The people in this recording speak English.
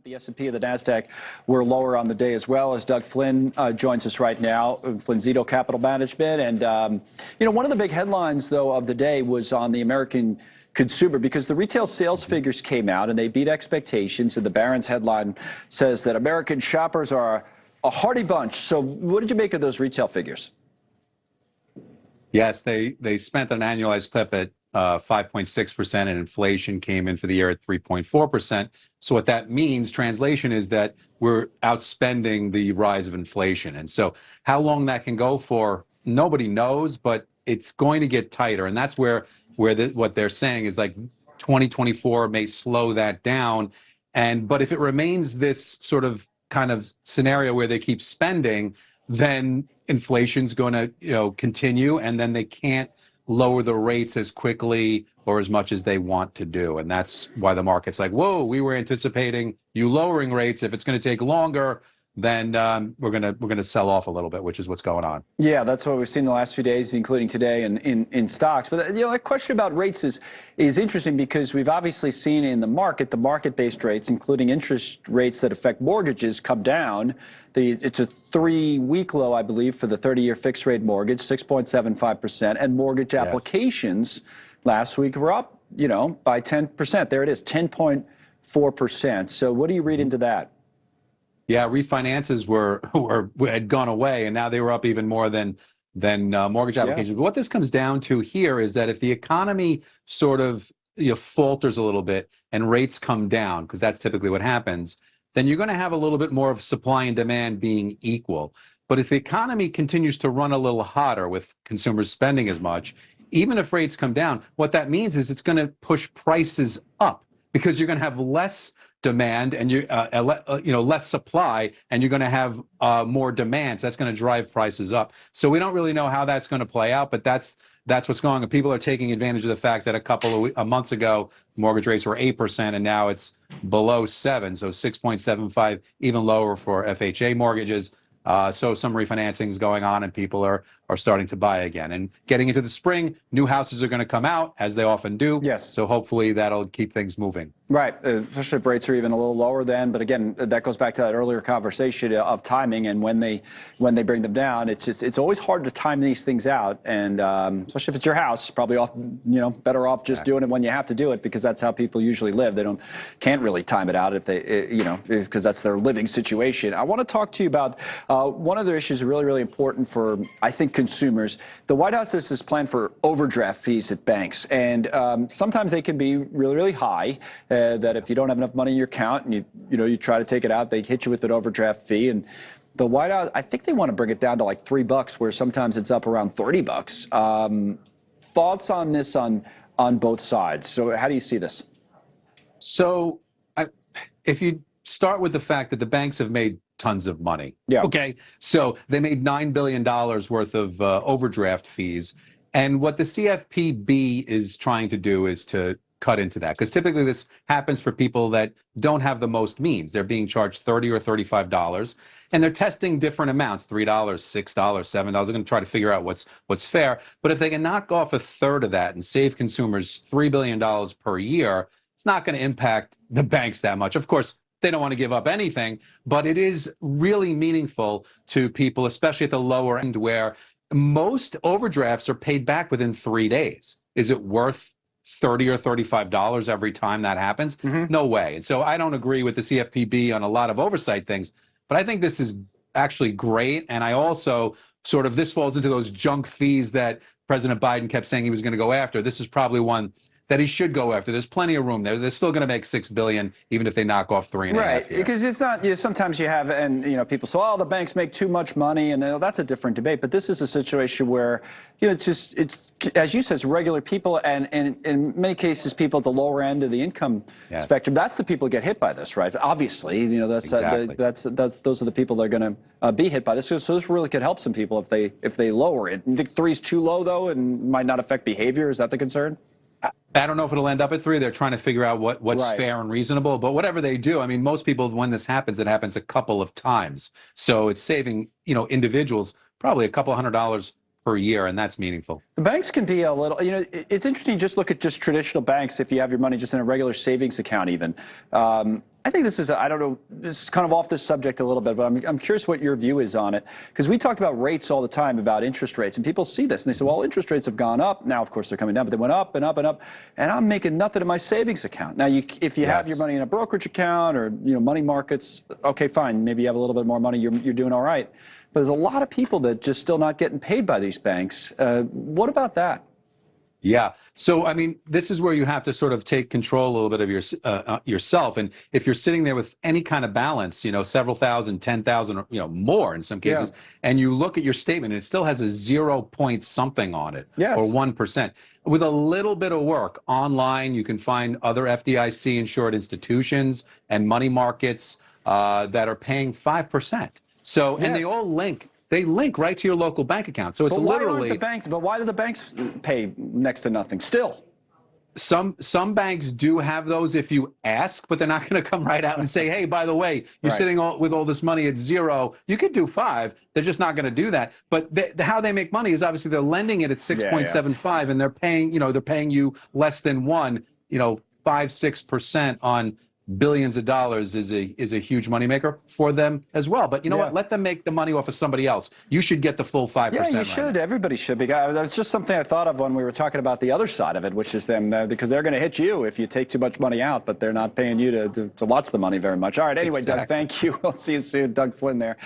The S&P and the NASDAQ were lower on the day as well, as Doug Flynn joins us right now, Flynn Capital Management. And, one of the big headlines, though, of the day was on the American consumer, because the retail sales figures came out and they beat expectations. And the Barron's headline says that American shoppers are a hardy bunch. So what did you make of those retail figures? Yes, they spent an annualized clip at 5.6%, and inflation came in for the year at 3.4%. So what that means, translation, is that we're outspending the rise of inflation. And so how long that can go for, nobody knows, but it's going to get tighter. And that's where what they're saying is like 2024 may slow that down. But if it remains this sort of kind of scenario where they keep spending, then inflation's going to continue, and then they can't lower the rates as quickly or as much as they want to do. And that's why the market's like, whoa, we were anticipating you lowering rates. If it's going to take longer, then we're going to sell off a little bit, which is what's going on. Yeah, that's what we've seen the last few days, including today in stocks. But that question about rates is interesting, because we've obviously seen in the market-based rates, including interest rates that affect mortgages, come down. It's a 3-week low, I believe, for the 30-year fixed-rate mortgage, 6.75%, and mortgage applications last week were up, by 10%. There it is, 10.4%. So what do you read into that? Yeah, refinances had gone away, and now they were up even more than mortgage applications. Yeah. But what this comes down to here is that if the economy sort of falters a little bit and rates come down, because that's typically what happens, then you're going to have a little bit more of supply and demand being equal. But if the economy continues to run a little hotter with consumers spending as much, even if rates come down, what that means is it's going to push prices up, because you're going to have less demand and less supply, and you're going to have more demand. So that's going to drive prices up. So we don't really know how that's going to play out, but that's what's going on. People are taking advantage of the fact that a couple of months ago, mortgage rates were 8%, and now it's below 7%, so 6.75, even lower for FHA mortgages. So some refinancing is going on, and people are starting to buy again. And getting into the spring, new houses are going to come out, as they often do. Yes. So hopefully that'll keep things moving. Right, especially if rates are even a little lower then. But again, that goes back to that earlier conversation of timing, and when they bring them down. It's always hard to time these things out, and especially if it's your house, probably better off just doing it when you have to do it, because that's how people usually live. They can't really time it out if they because that's their living situation. I want to talk to you about one other issue is really, really important for, I think, consumers. The White House has this plan for overdraft fees at banks, and sometimes they can be really, really high. That if you don't have enough money in your account and you try to take it out, they hit you with an overdraft fee. And the White House, I think they want to bring it down to like $3, where sometimes it's up around $30. Thoughts on this on both sides? So how do you see this? So if you start with the fact that the banks have made tons of money. Yeah. Okay. So they made $9 billion worth of overdraft fees. And what the CFPB is trying to do is to cut into that, because typically this happens for people that don't have the most means. They're being charged $30 or $35, and they're testing different amounts, $3, $6, $7. They're going to try to figure out what's fair. But if they can knock off a third of that and save consumers $3 billion per year, it's not going to impact the banks that much. Of course, they don't want to give up anything, but it is really meaningful to people, especially at the lower end, where most overdrafts are paid back within 3 days. Is it worth $30 or $35 every time that happens? Mm-hmm. No way. And so I don't agree with the CFPB on a lot of oversight things, but I think this is actually great. And I also this falls into those junk fees that President Biden kept saying he was going to go after. This is probably one that he should go after. There's plenty of room there. They're still going to make $6 billion, even if they knock off $3.5 billion. Right, because it's not. Sometimes you have, and people say, "Oh, the banks make too much money," and that's a different debate. But this is a situation where, it's as you said, it's regular people, and in many cases, people at the lower end of the income spectrum. That's the people who get hit by this, right? Obviously, those are the people that are going to be hit by this. So this really could help some people if they lower it. You think 3's too low though, and might not affect behavior? Is that the concern? I don't know if it'll end up at 3. They're trying to figure out what's fair and reasonable. But whatever they do, I mean, most people, when this happens, it happens a couple of times. So it's saving, individuals probably a couple $100 per year, and that's meaningful. The banks can be a little, it's interesting. Just look at just traditional banks. If you have your money just in a regular savings account, even. I think this is, I don't know, this is kind of off this subject a little bit, but I'm curious what your view is on it. Because we talked about rates all the time, about interest rates, and people see this and they say, well, interest rates have gone up. Now, of course, they're coming down, but they went up and up and up, and I'm making nothing in my savings account. Now, if you have your money in a brokerage account or money markets, okay, fine, maybe you have a little bit more money, you're doing all right. But there's a lot of people that just still not getting paid by these banks. What about that? Yeah. So, I mean, this is where you have to sort of take control a little bit of yourself. And if you're sitting there with any kind of balance, several thousand, 10,000, more in some cases, and you look at your statement and it still has a 0 point something on it, or 1%. With a little bit of work online, you can find other FDIC insured institutions and money markets that are paying 5%. So, and they all link. They link right to your local bank account. So it's literally. But why do the banks pay next to nothing still? Some banks do have those if you ask, but they're not going to come right out and say, hey, by the way, you're sitting with all this money at 0. You could do 5. They're just not going to do that. But how they make money is obviously they're lending it at 6.75, and they're paying you less than 1, 5-6% on billions of dollars is a huge moneymaker for them as well. But you know what? Let them make the money off of somebody else. You should get the full 5%. Yeah, you should. Everybody should. Because that was just something I thought of when we were talking about the other side of it, which is them, because they're going to hit you if you take too much money out, but they're not paying you to watch the money very much. All right. Anyway, Doug, thank you. We'll see you soon. Doug Flynn there.